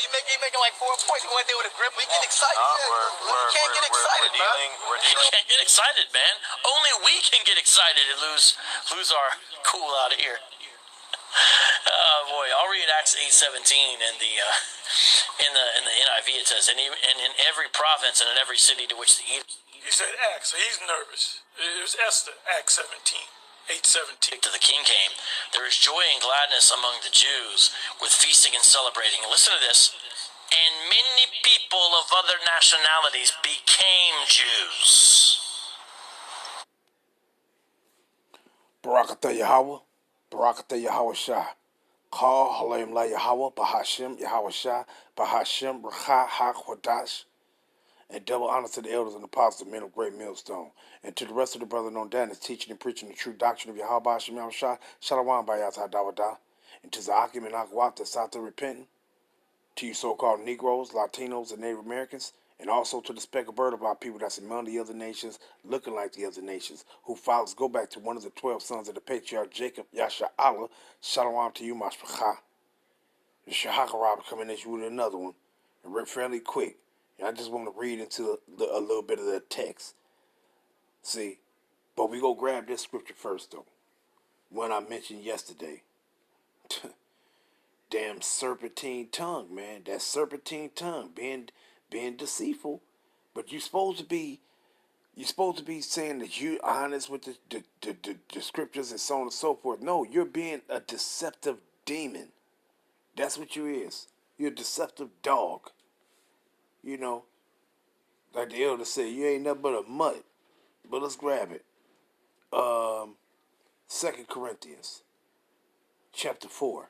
you making like 4 points. You went there with a grip. We get excited. You can't get excited, man. You can't get excited, man. Only we can get excited and lose our cool out of here. Oh boy, I'll read Acts 8:17 in the NIV. It says, and in every province and in every city to which the He said Acts, so he's nervous. It was Esther, Acts 8:17. to the king came, there is joy and gladness among the Jews, with feasting and celebrating. And listen to this. And many people of other nationalities became Jews. Barakatah Yahweh, Barakatah Yahweh Shah. Call Halayim La Yahweh, Bahashim Yahweh Shah, Bahashim Racha HaKodash. And double honor to the elders and apostles, the men of great millstone. And to the rest of the brethren on down is teaching and preaching the true doctrine of Yahweh Bahashim Yahweh Shah, Shalom Bayat HaDawada. And to Za'akim and Akwat that's out there repenting. To you so-called Negroes, Latinos, and Native Americans, and also to the speckled bird of our people that's among the other nations, looking like the other nations, who fathers go back to one of the 12 sons of the patriarch Jacob, Yasha Allah, Shalom to you, Mashpacha. The Shahakarab coming at you with another one, and real fairly quick. And I just want to read into a little bit of the text. See, but we go grab this scripture first, though. One I mentioned yesterday. Damn serpentine tongue, man. That serpentine tongue being deceitful. But you're supposed to be saying that you're honest with the scriptures and so on and so forth. No, you're being a deceptive demon. That's what you is. You're a deceptive dog. You know, like the elder said, you ain't nothing but a mutt. But let's grab it. 2 Corinthians chapter 4.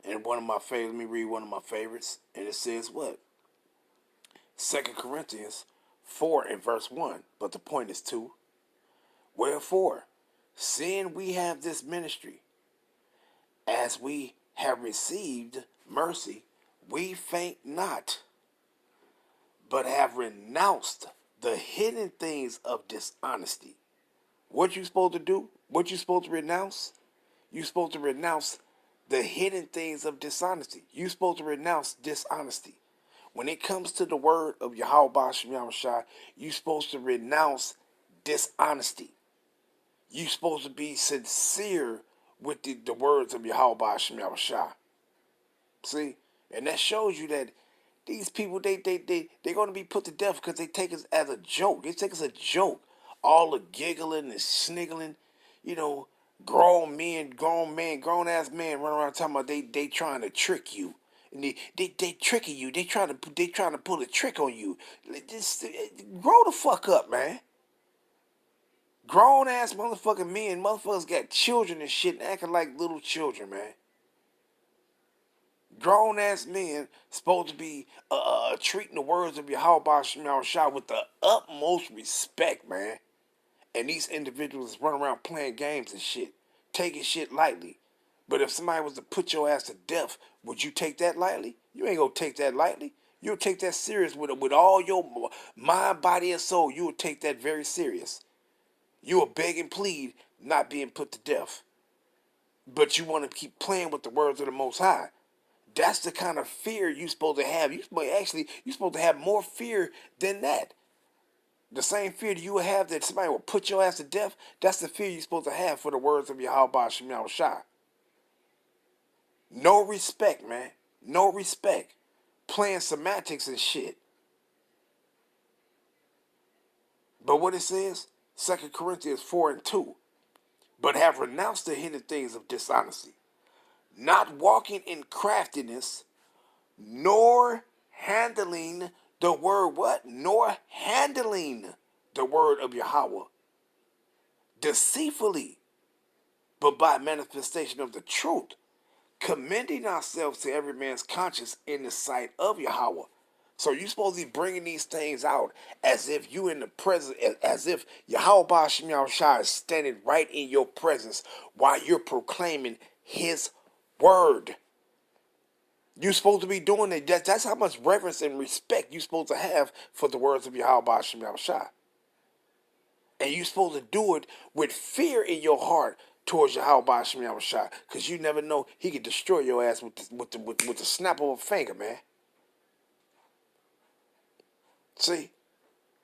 And one of my favorites, let me read one of my favorites. And it says what? 2 Corinthians 4 and verse 1. But the point is 2. Wherefore, seeing we have this ministry, as we have received mercy, we faint not, but have renounced the hidden things of dishonesty. What you supposed to do? What you supposed to renounce? You supposed to renounce the hidden things of dishonesty. You supposed to renounce dishonesty. When it comes to the word of Yahweh Bahashim Yahweh Shai, you supposed to renounce dishonesty. You supposed to be sincere with the words of Yahweh Bahashim Yahweh Shai. See? And that shows you that these people, they're going to be put to death because they take us as a joke. They take us a joke. All the giggling and sniggling, you know, grown ass men run around talking about they trying to trick you. And they tricking you. They trying to pull a trick on you. Just grow the fuck up, man. Grown ass motherfucking men, motherfuckers got children and shit and acting like little children, man. Grown ass men supposed to be treating the words of Yahweh Bahashim Yahweh Shai with the utmost respect, man. And these individuals run around playing games and shit, taking shit lightly. But if somebody was to put your ass to death, would you take that lightly? You ain't gonna take that lightly. You'll take that serious with all your mind, body, and soul. You will take that very serious. You will beg and plead not being put to death. But you want to keep playing with the words of the Most High. That's the kind of fear you're supposed to have. You're supposed to have more fear than that. The same fear that you would have that somebody will put your ass to death, that's the fear you're supposed to have for the words of Yahweh Bahashim Yahweh Shai. No respect, man. No respect. Playing semantics and shit. But what it says, 2 Corinthians 4 and 2. But have renounced the hidden things of dishonesty, not walking in craftiness, nor handling the word what? Nor handling the word of Yahweh deceitfully, but by manifestation of the truth, commending ourselves to every man's conscience in the sight of Yahweh. So you're supposed to be bringing these things out as if you in the presence, as if Yahweh Bahashim Yahweh Shai is standing right in your presence while you're proclaiming his word. You're supposed to be doing it. That's how much reverence and respect you're supposed to have for the words of Yahweh Bahashim Yahweh Shai. And you're supposed to do it with fear in your heart towards Yahweh Shem Shah, because you never know, he could destroy your ass with the snap of a finger, man. See?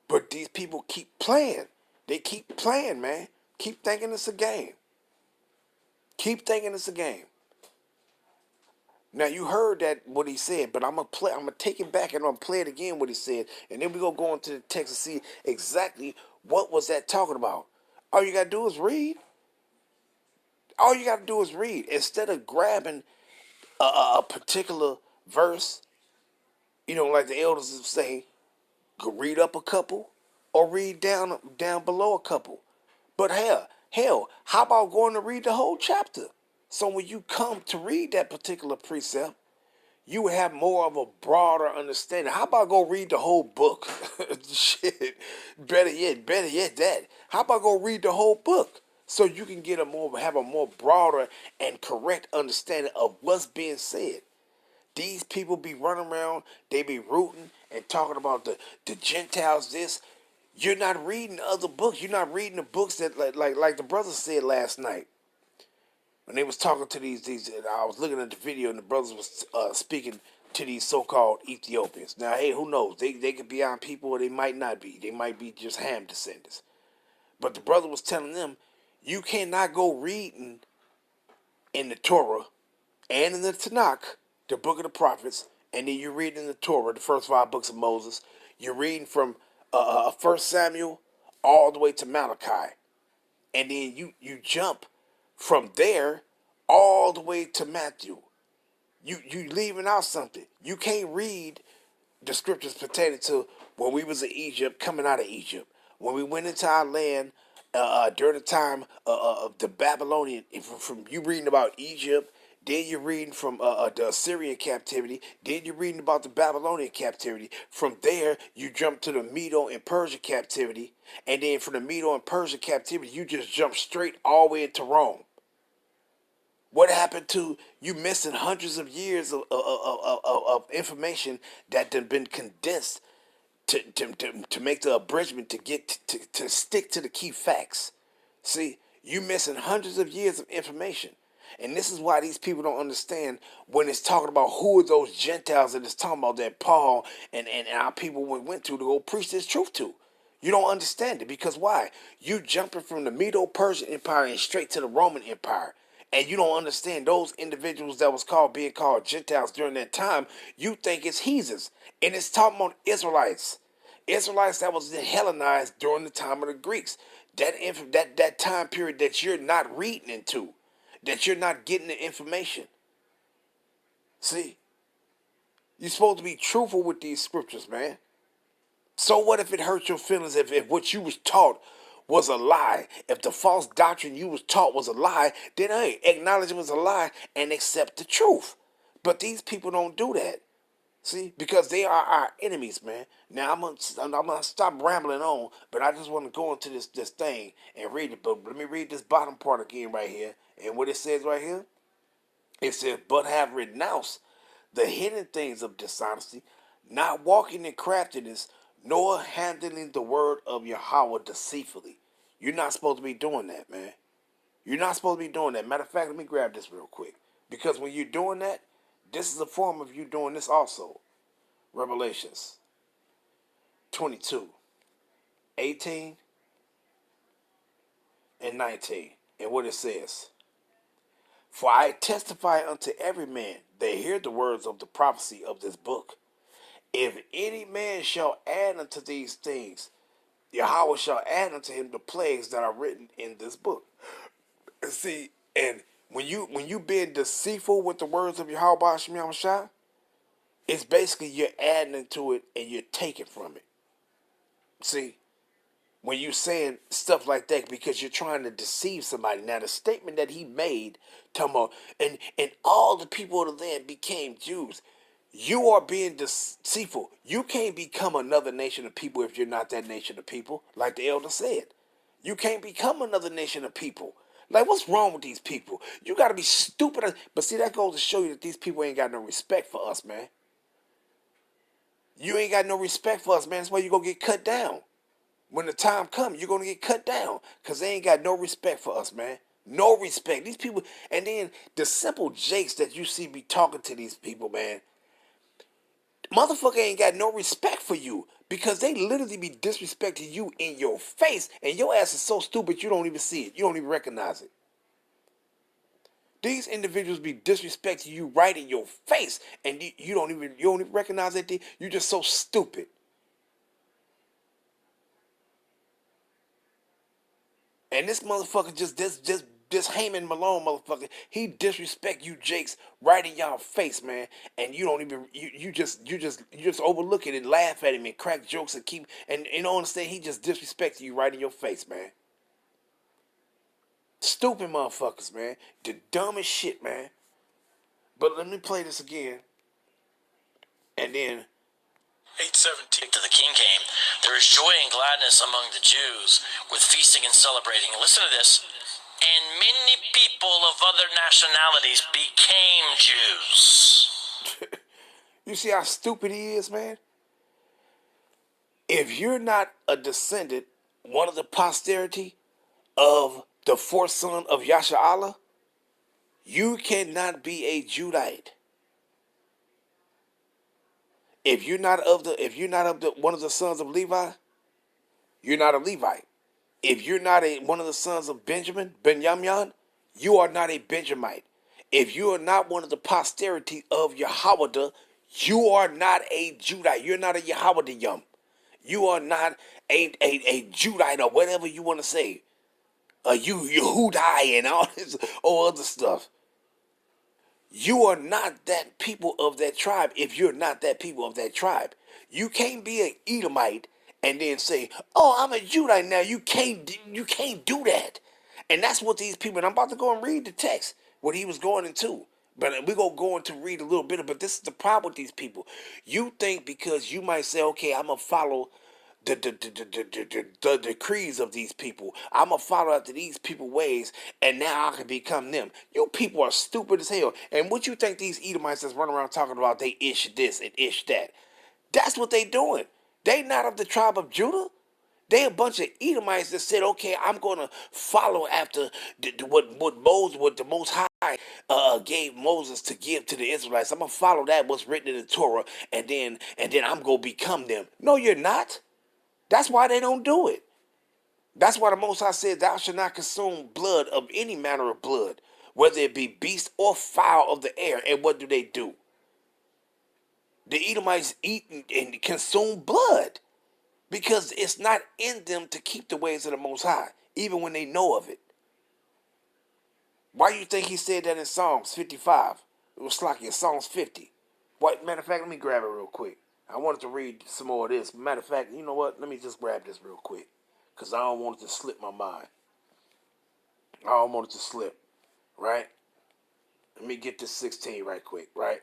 But these people keep playing. They keep playing, man. Keep thinking it's a game. Keep thinking it's a game. Now you heard that what he said, but I'm gonna take it back and I'm gonna play it again what he said, and then we're gonna go into the text and see exactly what was that talking about. All you gotta do is read. All you gotta do is read. Instead of grabbing a particular verse, like the elders would say, go read up a couple or read down below a couple. But hell, how about going to read the whole chapter? So when you come to read that particular precept, you would have more of a broader understanding. How about go read the whole book? Shit. Better yet that. How about go read the whole book? So you can have a more broader and correct understanding of what's being said. These people be running around, they be rooting and talking about the Gentiles this. You're not reading other books. You're not reading the books that like the brother said last night. When they was talking to these I was looking at the video and the brothers was speaking to these so-called Ethiopians. Now, hey, who knows? They could be our people or they might not be. They might be just Ham descendants. But the brother was telling them, you cannot go reading in the Torah and in the Tanakh, the book of the prophets, and then you're reading the Torah, the first 5 books of Moses. You're reading from 1 Samuel all the way to Malachi. And then you jump from there all the way to Matthew. You leaving out something. You can't read the scriptures pertaining to when we was in Egypt, coming out of Egypt. When we went into our land during the time of the Babylonian, from you reading about Egypt, then you're reading from the Assyrian captivity, then you're reading about the Babylonian captivity. From there, you jump to the Medo and Persia captivity, and then from the Medo and Persia captivity, you just jump straight all the way into Rome. What happened to you missing hundreds of years of information that have been condensed to make the abridgment to get to stick to the key facts? See, you missing hundreds of years of information. And this is why these people don't understand when it's talking about who are those Gentiles that it's talking about that Paul and our people went to go preach this truth to. You don't understand it because why? You jumping from the Medo-Persian Empire and straight to the Roman Empire. And you don't understand those individuals that was being called Gentiles during that time. You think it's heathens. And it's talking about Israelites. Israelites that was Hellenized during the time of the Greeks. That time period that you're not reading into. That you're not getting the information. See? You're supposed to be truthful with these scriptures, man. So what if it hurts your feelings if what you was taught was a lie? If the false doctrine you was taught was a lie, then hey, acknowledge it was a lie and accept the truth. But these people don't do that. See, because they are our enemies, man. Now I'm gonna stop rambling on, but I just want to go into this thing and read it. But let me read this bottom part again right here. And what it says right here, it says, "But have renounced the hidden things of dishonesty, not walking in craftiness, nor handling the word of Yahweh deceitfully." You're not supposed to be doing that, man. You're not supposed to be doing that. Matter of fact, let me grab this real quick. Because when you're doing that, this is a form of you doing this also. Revelations 22, 18, and 19. And what it says. "For I testify unto every man that hear the words of the prophecy of this book. If any man shall add unto these things, Yahweh shall add unto him the plagues that are written in this book." See, and when you being deceitful with the words of Yahweh Shem Shah, it's basically you're adding into it and you're taking from it. See, when you saying stuff like that because you're trying to deceive somebody. Now the statement that he made, talking about, and all the people of the land became Jews. You are being deceitful. You can't become another nation of people if you're not that nation of people, like the elder said. You can't become another nation of people. Like, what's wrong with these people? You got to be stupid. But see, that goes to show you that these people ain't got no respect for us, man. You ain't got no respect for us, man. That's why you going to get cut down. When the time comes, you're going to get cut down because they ain't got no respect for us, man. No respect. These people, and then the simple jakes that you see be talking to these people, man. Motherfucker ain't got no respect for you because they literally be disrespecting you in your face, and your ass is so stupid you don't even see it. You don't even recognize it. These individuals be disrespecting you right in your face, and you don't even recognize it. You just so stupid. And this motherfucker just Heyman Malone motherfucker, he disrespect you Jakes right in y'all face, man. And you don't even you just overlook it and laugh at him and crack jokes and keep and you know understand he just disrespects you right in your face, man. Stupid motherfuckers, man. The dumbest shit, man. But let me play this again. And then 8:17. To the king came. There is joy and gladness among the Jews, with feasting and celebrating. Listen to this. And many people of other nationalities became Jews. you see how stupid he is, man? If you're not a descendant, one of the posterity of the fourth son of Yasha, you cannot be a Judite. If you're not of the one of the sons of Levi, you're not a Levite. If you're not one of the sons of Benjamin, you are not a Benjamite. If you are not one of the posterity of Yahweh, you are not a Judite. You're not a Yahweh. You are not a Judite or whatever you want to say. Yehudai and all this or other stuff. You are not that people of that tribe if you're not that people of that tribe. You can't be an Edomite and then say, "Oh, I'm a Judite now." You can't do that. And that's what these people. And I'm about to go and read the text what he was going into. But we're going to go into read a little bit. But this is the problem with these people. You think because you might say, "Okay, I'm going to follow the decrees of these people. I'm going to follow after these people ways, and now I can become them." You people are stupid as hell. And what you think these Edomites that's running around talking about they ish this and ish that? That's what they doing. They not of the tribe of Judah. They a bunch of Edomites that said, "Okay, I'm going to follow after what the Most High gave Moses to give to the Israelites. I'm gonna follow that what's written in the Torah, and then I'm gonna become them." No, you're not. That's why they don't do it. That's why the Most High said, "Thou shalt not consume blood of any manner of blood, whether it be beast or fowl of the air." And what do? The Edomites eat and consume blood because it's not in them to keep the ways of the Most High, even when they know of it. Why do you think he said that in Psalms 55? It was like in Psalms 50. What? Matter of fact, let me grab it real quick. I wanted to read some more of this. Matter of fact, you know what? Let me just grab this real quick because I don't want it to slip my mind. I don't want it to slip, right? Let me get this 16 right quick, right?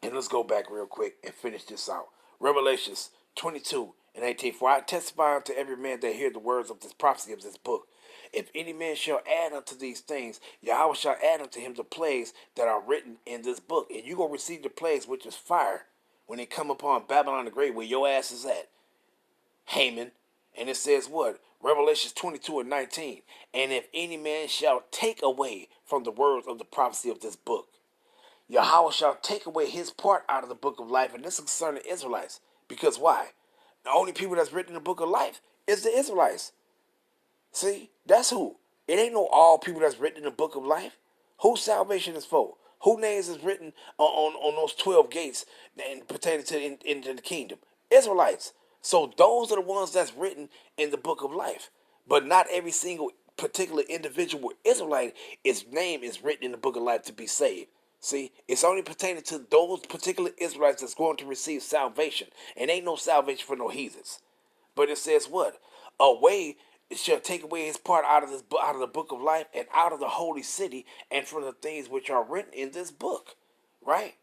And let's go back real quick and finish this out. Revelations 22:18. "For I testify unto every man that hear the words of this prophecy of this book. If any man shall add unto these things, Yahweh shall add unto him the plagues that are written in this book." And you gonna receive the plagues, which is fire, when they come upon Babylon the Great, where your ass is at, Haman. And it says what? Revelations 22:19. "And if any man shall take away from the words of the prophecy of this book, Yahweh shall take away his part out of the book of life." And this is concerning the Israelites. Because why? The only people that's written in the book of life is the Israelites. See, that's who. It ain't no all people that's written in the book of life. Whose salvation is for? Who names is written on those 12 gates and pertaining to into the kingdom? Israelites. So those are the ones that's written in the book of life. But not every single particular individual Israelite, its name is written in the book of life to be saved. See, it's only pertaining to those particular Israelites that's going to receive salvation. And ain't no salvation for no heathens. But it says what? Away it shall take away his part out of the book of life and out of the holy city and from the things which are written in this book. Right?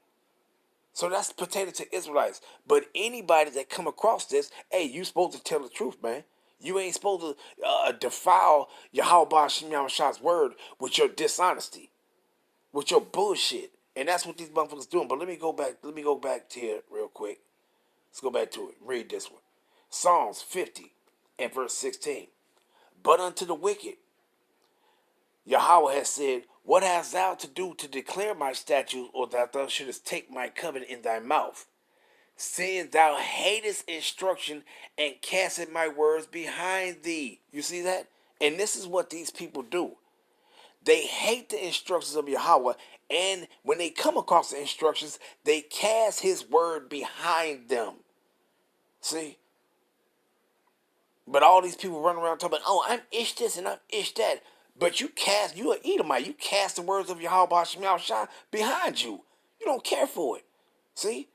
So that's pertaining to Israelites. But anybody that come across this, hey, you supposed to tell the truth, man. You ain't supposed to defile Yahweh Shem Yahweh's word with your dishonesty, with your bullshit. And that's what these motherfuckers doing. But let me go back to here real quick. Let's go back to it. Read this one. Psalms 50 and verse 16. "But unto the wicked Yahweh has said, what hast thou to do to declare my statutes, or that thou shouldest take my covenant in thy mouth? Seeing thou hatest instruction and castest my words behind thee. You see that? And this is what these people do. They hate the instructions of Yahweh, and when they come across the instructions, they cast his word behind them. See? But all these people running around talking about, oh, I'm ish this and I'm ish that. But you're an Edomite. You cast the words of Yahweh Shah behind you. You don't care for it. See?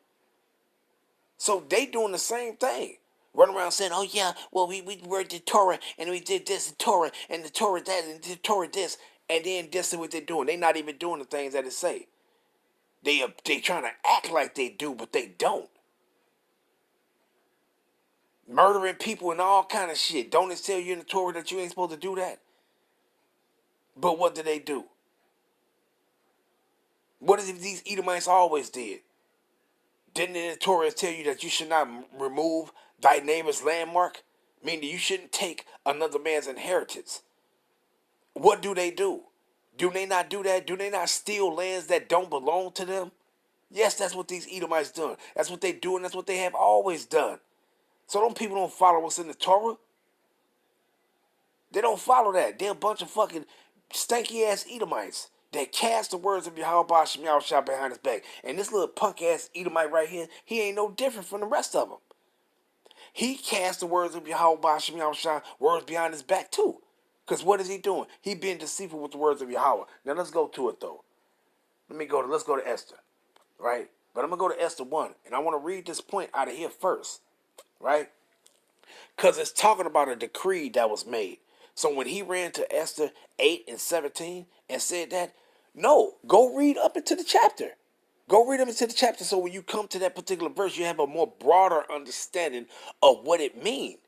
So they doing the same thing. Running around saying, oh yeah, well we read the Torah and we did this the Torah and the Torah that and the Torah this. And then this is what they're doing. They're not even doing the things that it say. They trying to act like they do, but they don't. Murdering people and all kind of shit. Don't it tell you in the Torah that you ain't supposed to do that? But what do they do? What is it these Edomites always did? Didn't the Torah tell you that you should not remove thy neighbor's landmark? Meaning you shouldn't take another man's inheritance. What do? Do they not do that? Do they not steal lands that don't belong to them? Yes, that's what these Edomites done. That's what they do, and that's what they have always done. So them people don't follow what's in the Torah. They don't follow that. They're a bunch of fucking stanky ass Edomites that cast the words of Yahweh Shem Shah behind his back. And this little punk ass Edomite right here, he ain't no different from the rest of them. He cast the words of Yahweh Shem Shah words behind his back too. Because what is he doing? He being deceitful with the words of Yahweh. Now let's go to it though. Let's go to Esther. Right? But I'm going to go to Esther 1. And I want to read this point out of here first. Right? Because it's talking about a decree that was made. So when he ran to Esther 8 and 17 and said that, no, go read up into the chapter. Go read up into the chapter so when you come to that particular verse, you have a more broader understanding of what it means.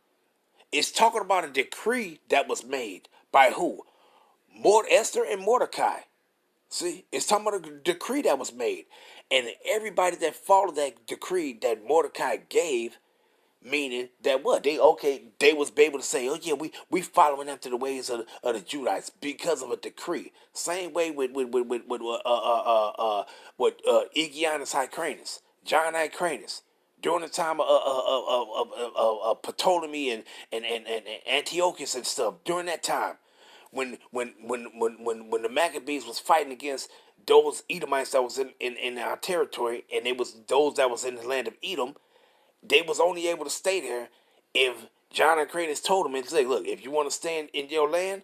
It's talking about a decree that was made by who? Esther and Mordecai. See, it's talking about a decree that was made. And everybody that followed that decree that Mordecai gave, meaning that what? They was able to say, oh yeah, we following after the ways of the Judites because of a decree. Same way with Egianus Hyrcanus, John Hyrcanus. During the time of Ptolemy and Antiochus and stuff, during that time, when the Maccabees was fighting against those Edomites that was in our territory, and it was those that was in the land of Edom, they was only able to stay there if John and Cratus told them and say, look, if you want to stand in your land,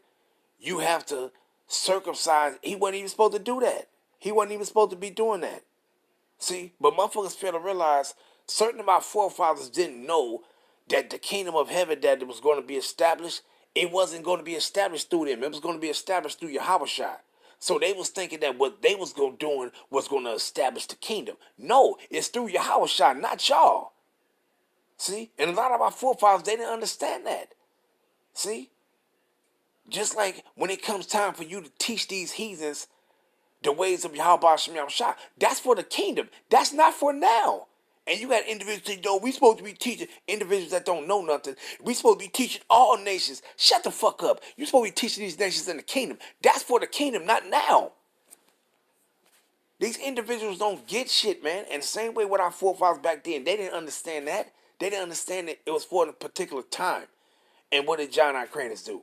you have to circumcise. He wasn't even supposed to do that. He wasn't even supposed to be doing that. See, but motherfuckers fail to realize certain of our forefathers didn't know that the kingdom of heaven that was going to be established, it wasn't going to be established through them. It was going to be established through Yahweh Shai. So they was thinking that what they was going doing was going to establish the kingdom. No, it's through Yahweh Shai, not y'all. See? And a lot of our forefathers, they didn't understand that. See? Just like when it comes time for you to teach these heathens the ways of Yahweh Shem Shah, that's for the kingdom. That's not for now. And you got individuals that, we supposed to be teaching individuals that don't know nothing. We supposed to be teaching all nations. Shut the fuck up. You supposed to be teaching these nations in the kingdom. That's for the kingdom, not now. These individuals don't get shit, man. And the same way with our forefathers back then, they didn't understand that. They didn't understand that it was for a particular time. And what did John Hyrcanus do?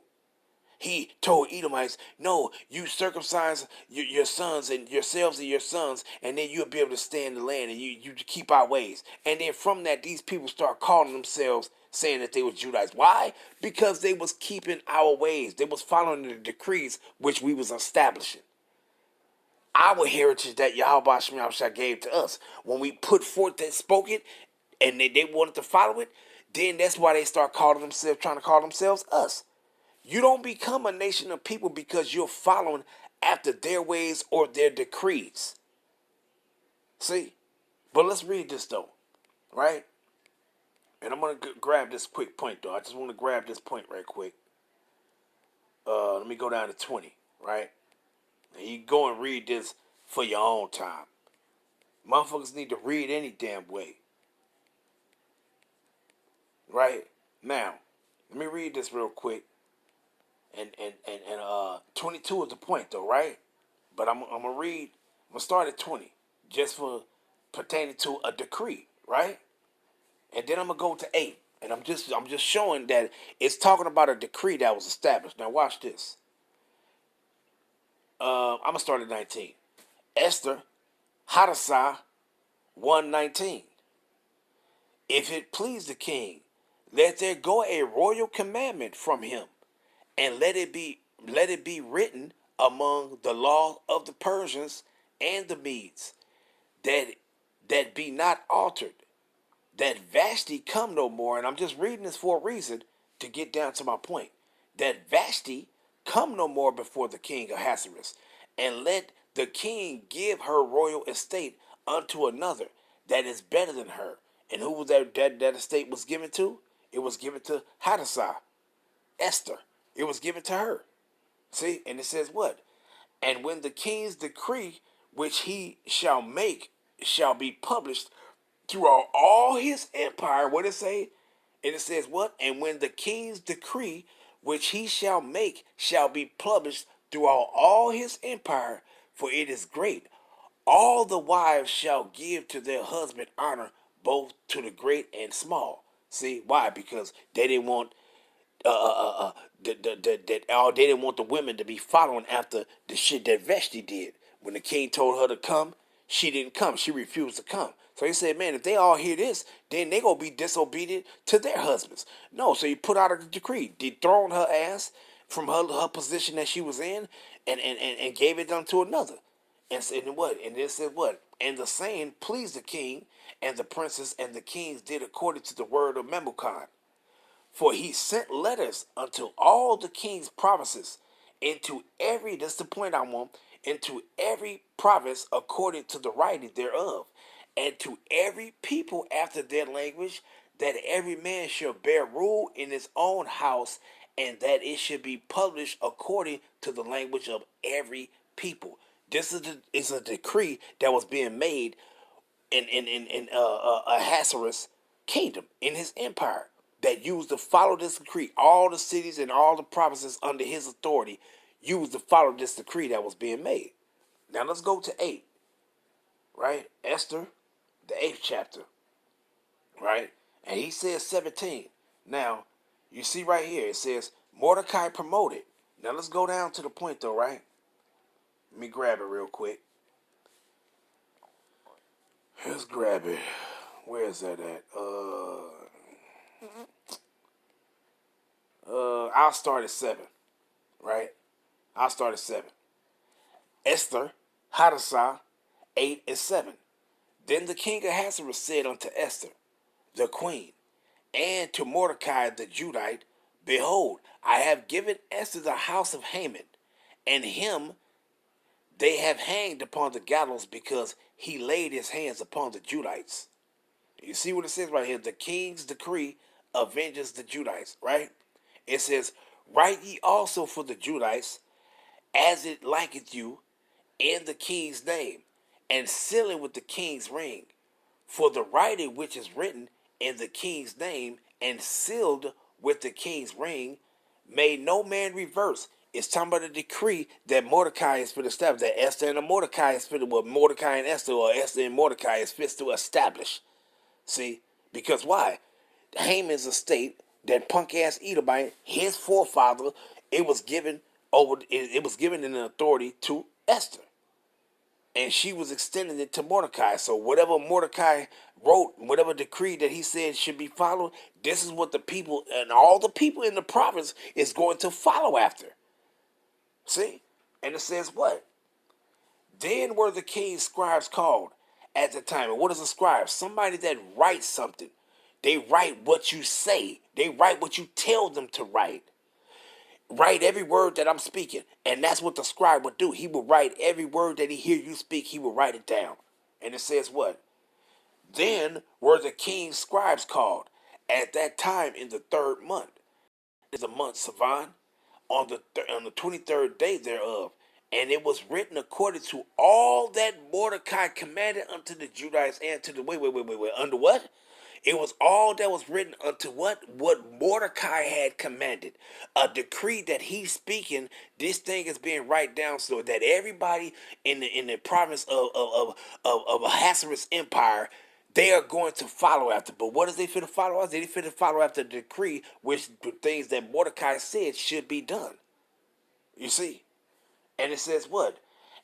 He told Edomites, no, you circumcise your sons and yourselves and your sons, and then you'll be able to stay in the land and you keep our ways. And then from that, these people start calling themselves, saying that they were Judites. Why? Because they was keeping our ways. They was following the decrees which we was establishing. Our heritage that Yahweh Shem Shah gave to us. When we put forth that spoke it, and they wanted to follow it, then that's why they start trying to call themselves us. You don't become a nation of people because you're following after their ways or their decrees. See? But let's read this though, right? And I'm going to grab this quick point though. I just want to grab this point right quick. Let me go down to 20, right? And you go and read this for your own time. Motherfuckers need to read any damn way. Right? Now, let me read this real quick. and 22 is the point though, right? But I'm gonna read. I'm gonna start at 20, just for pertaining to a decree, right? And then I'm gonna go to 8, and I'm just showing that it's talking about a decree that was established. Now watch this. I'm gonna start at 19. Esther, Hadassah, 1:19. If it please the king, let there go a royal commandment from him, and let it be written among the law of the Persians and the Medes, that be not altered, that Vashti come no more. And I'm just reading this for a reason, to get down to my point. That Vashti come no more before the king Ahasuerus, and let the king give her royal estate unto another that is better than her. And who was that estate was given to? It was given to Hadassah, Esther. It was given to her. See, and it says what? And when the king's decree which he shall make shall be published throughout all his empire, what it say? And it says what? And when the king's decree which he shall make shall be published throughout all his empire, for it is great, all the wives shall give to their husband honor, both to the great and small. See why? Because they didn't want they didn't want the women to be following after the shit that Vashti did. When the king told her to come, she didn't come. She refused to come. So he said, man, if they all hear this, then they gonna be disobedient to their husbands. No, so he put out a decree, dethroned her ass from her position that she was in, and gave it unto another. And said what? And it said what? And the saying pleased the king and the princes, and the kings did according to the word of Memucan. For he sent letters unto all the king's provinces, into every, that's the point I want, into every province according to the writing thereof, and to every people after their language, that every man shall bear rule in his own house, and that it should be published according to the language of every people. This is a decree that was being made in Ahasuerus' kingdom, in his empire, that used to follow this decree. All the cities and all the provinces under his authority used to follow this decree that was being made. Now let's go to 8, right? Esther, the 8th chapter, right? And he says 17. Now, you see right here, it says Mordecai promoted. Now let's go down to the point though, right? Let me grab it real quick. Let's grab it. Where is that at? I'll start at 7, right? I'll start at 7. Esther, Hadassah, 8 and 7. Then the king Ahasuerus said unto Esther, the queen, and to Mordecai the Judite, behold, I have given Esther the house of Haman, and him they have hanged upon the gallows, because he laid his hands upon the Judites. You see what it says right here? The king's decree avenges the Judites, right? It says, write ye also for the Judites, as it liketh you, in the king's name, and seal it with the king's ring. For the writing which is written in the king's name, and sealed with the king's ring, may no man reverse. It's talking about a decree that Mordecai is fit to establish, that Esther and Mordecai is fit to, well, Mordecai and Esther, or Esther and Mordecai is fit to establish. See? Because why? Haman's estate, that punk ass Edomite, his forefather, it was given in authority to Esther. And she was extending it to Mordecai. So whatever Mordecai wrote, whatever decree that he said should be followed, this is what the people and all the people in the province is going to follow after. See? And it says what? Then were the king's scribes called at the time. And what is a scribe? Somebody that writes something. They write what you say. They write what you tell them to write. Write every word that I'm speaking. And that's what the scribe would do. He would write every word that he hear you speak. He would write it down. And it says what? Then were the king's scribes called at that time in the 3rd month. Is the month Savan, on the 23rd day thereof. And it was written according to all that Mordecai commanded unto the Judites and to the wait, under what? It was all that was written unto what? What Mordecai had commanded. A decree that he's speaking, this thing is being written down so that everybody in the province of Ahasuerus Empire, they are going to follow after. But what is they finna follow after? They finna follow after the decree, which the things that Mordecai said should be done. You see? And it says what?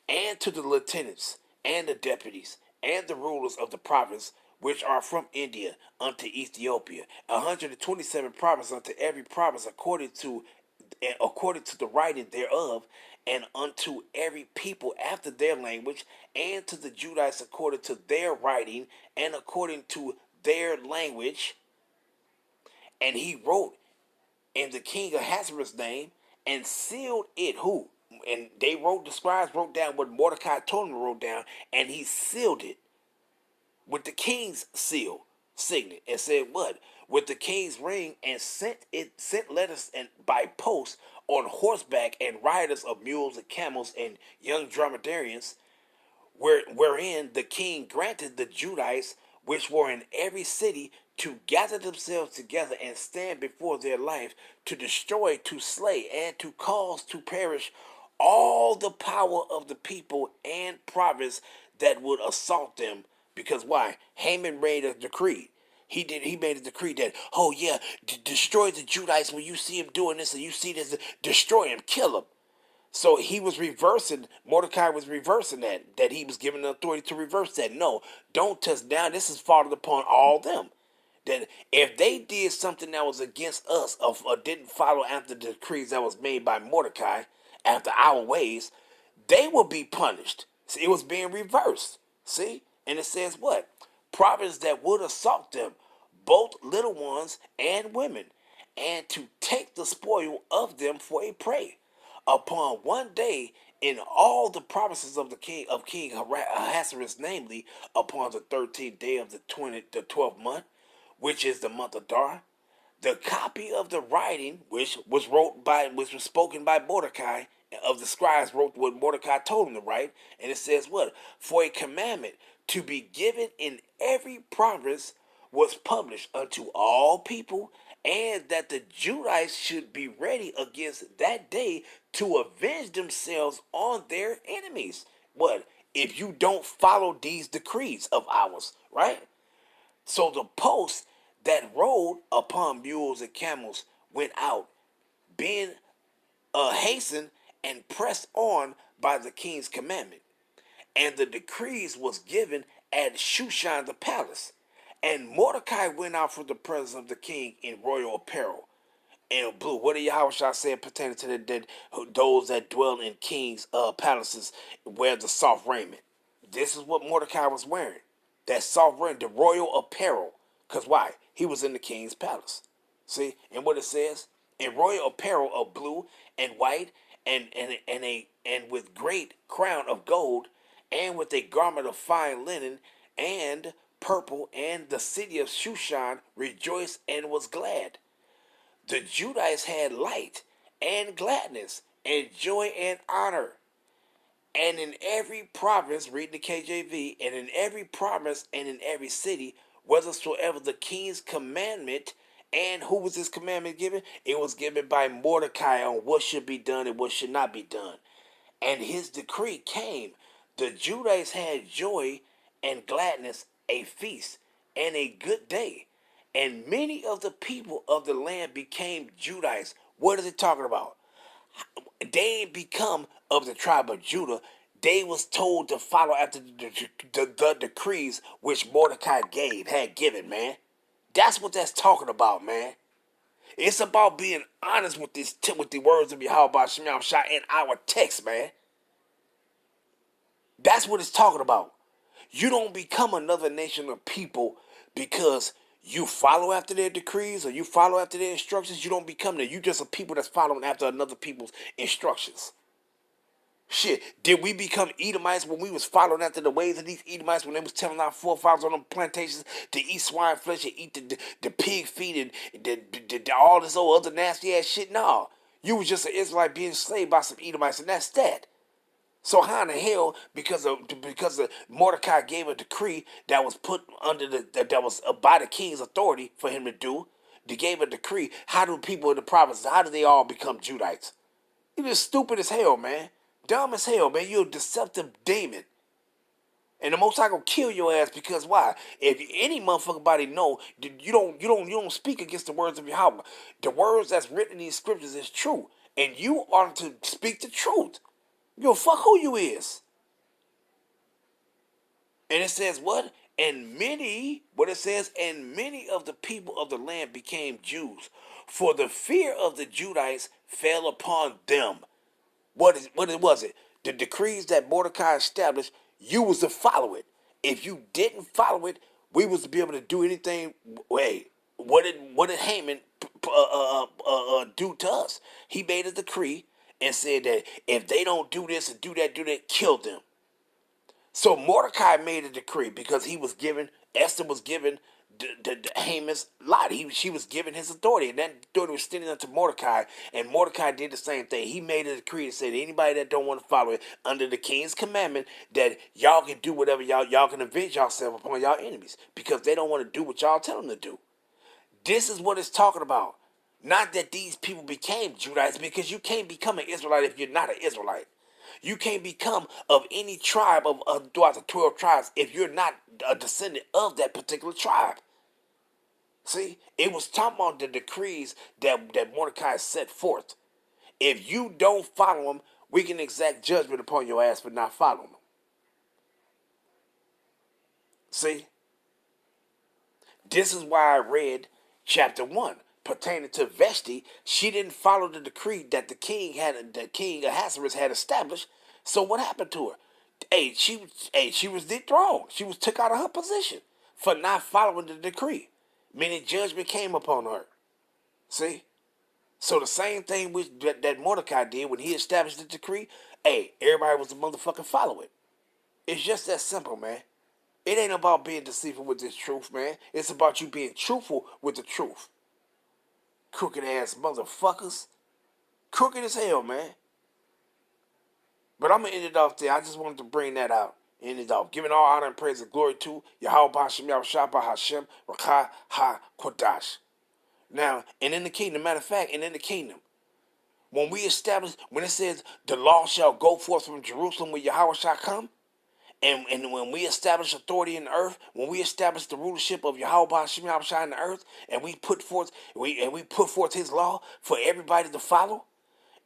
And to the lieutenants and the deputies and the rulers of the province which are from India unto Ethiopia, 127 provinces unto every province according to the writing thereof, and unto every people after their language, and to the Judites according to their writing and according to their language. And he wrote in the king Ahasuerus' name and sealed it. Who? And they wrote, the scribes wrote down what Mordecai told them to wrote down, and he sealed it with the king's seal, signet, and said what? With the king's ring, and sent letters and by post on horseback and riders of mules and camels and young dromedarians, wherein the king granted the Judites which were in every city to gather themselves together and stand before their life, to destroy, to slay, and to cause to perish all the power of the people and province that would assault them. Because why? Haman made a decree. He made a decree that, oh yeah, destroy the Judites when you see him doing this and you see this, destroy him, kill him. So he was reversing, Mordecai was reversing that he was given the authority to reverse that. No, don't touch down. This is falling upon all them. That if they did something that was against us or didn't follow after the decrees that was made by Mordecai, after our ways, they will be punished. See, it was being reversed. See? And it says what? Prophets that would assault them, both little ones and women, and to take the spoil of them for a prey. Upon one day in all the provinces of King Ahasuerus, namely upon the 13th day of the 12th month, which is the month of Dar, the copy of the writing which was spoken by Mordecai of the scribes wrote what Mordecai told him to write, and it says what? For a commandment to be given in every province was published unto all people, and that the Judites should be ready against that day to avenge themselves on their enemies. What? If you don't follow these decrees of ours, right? So the post that rode upon mules and camels went out, being hastened and pressed on by the king's commandment. And the decrees was given at Shushan the palace. And Mordecai went out from the presence of the king in royal apparel. And blue, what did Yahweh say pertaining to those that dwell in kings' palaces wear the soft raiment? This is what Mordecai was wearing. That soft raiment, the royal apparel. Because why? He was in the king's palace. See? And what it says? In royal apparel of blue and white and with great crown of gold, and with a garment of fine linen and purple, and the city of Shushan rejoiced and was glad. The Judites had light and gladness and joy and honor. And in every province, read the KJV, and in every province and in every city, whethersoever the king's commandment, and who was this commandment given? It was given by Mordecai on what should be done and what should not be done. And his decree came. The Judites had joy and gladness, a feast, and a good day. And many of the people of the land became Judites. What is it talking about? They ain't become of the tribe of Judah. They was told to follow after the decrees which Mordecai had given, man. That's what that's talking about, man. It's about being honest with with the words of Yahweh Shem Shah in our text, man. That's what it's talking about. You don't become another nation of people because you follow after their decrees or you follow after their instructions. You don't become that. You just a people that's following after another people's instructions. Shit, did we become Edomites when we was following after the ways of these Edomites when they was telling our forefathers on them plantations to eat swine flesh and eat the pig feet and all this old other nasty ass shit? No. You was just an Israelite being enslaved by some Edomites, and that's that. So how in the hell, because Mordecai gave a decree that was put under that was by the king's authority for him to do, they gave a decree. How do people in the provinces, how do they all become Judites? You're just stupid as hell, man. Dumb as hell, man. You're a deceptive demon. And the Most High gonna kill your ass because why? If any motherfucker body know you don't speak against the words of Yahweh. The words that's written in these scriptures is true, and you are to speak the truth. You don't fuck who you is. And it says what? And many of the people of the land became Jews, for the fear of the Judites fell upon them. What was it? The decrees that Mordecai established, you was to follow it. If you didn't follow it, we was to be able to do anything. Wait, what did Haman do to us? He made a decree and said that if they don't do this and do that, kill them. So Mordecai made a decree because Esther was given Haman's lot. She was given his authority, and that authority was extended unto Mordecai, and Mordecai did the same thing. He made a decree and said anybody that don't want to follow it under the king's commandment, that y'all can do whatever y'all can avenge yourself upon y'all enemies because they don't want to do what y'all tell them to do. This is what it's talking about. Not that these people became Judites, because you can't become an Israelite if you're not an Israelite. You can't become of any tribe of throughout the 12 tribes if you're not a descendant of that particular tribe. See, it was talking about the decrees that Mordecai set forth. If you don't follow them, we can exact judgment upon your ass for not following them. See, this is why I read chapter 1 pertaining to Vashti. She didn't follow the decree that the king Ahasuerus had established. So what happened to her? She was dethroned. She was took out of her position for not following the decree, meaning judgment came upon her. See, so the same thing that Mordecai did when he established the decree. Everybody was to motherfucking follow it. It's just that simple, man. It ain't about being deceitful with this truth, man. It's about you being truthful with the truth. Crooked ass motherfuckers. Crooked as hell, man. But I'm going to end it off there. I just wanted to bring that out. End it off. Giving all honor and praise and glory to Yahweh Hashem, Yahweh Hashem, Rakah HaKodash. Now, and in the kingdom, matter of fact, and in the kingdom, when it says the law shall go forth from Jerusalem where Yahweh shall come, and when we establish authority in the earth, when we establish the rulership of Yahweh Hashem Yahweh in the earth, and we put forth His law for everybody to follow,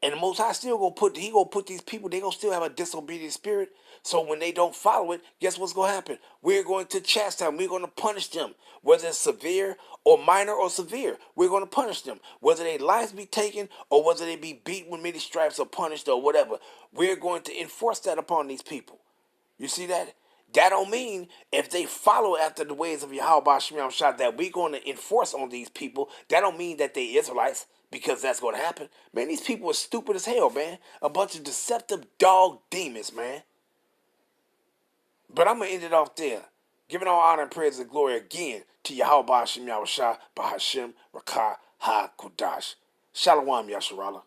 and the Most High still gonna put these people. They gonna still have a disobedient spirit. So when they don't follow it, guess what's gonna happen? We're going to chastise them. We're going to punish them, whether it's severe or minor or severe. We're going to punish them, whether their lives be taken or whether they be beaten with many stripes or punished or whatever. We're going to enforce that upon these people. You see that? That don't mean if they follow after the ways of Yahweh Shah that we're going to enforce on these people. That don't mean that they Israelites, because that's going to happen. Man, these people are stupid as hell, man. A bunch of deceptive dog demons, man. But I'm going to end it off there. Giving all honor and praise and glory again to Yahweh Shah, Bahashem, Rakah, HaKodash. Shalom, Yasharallah.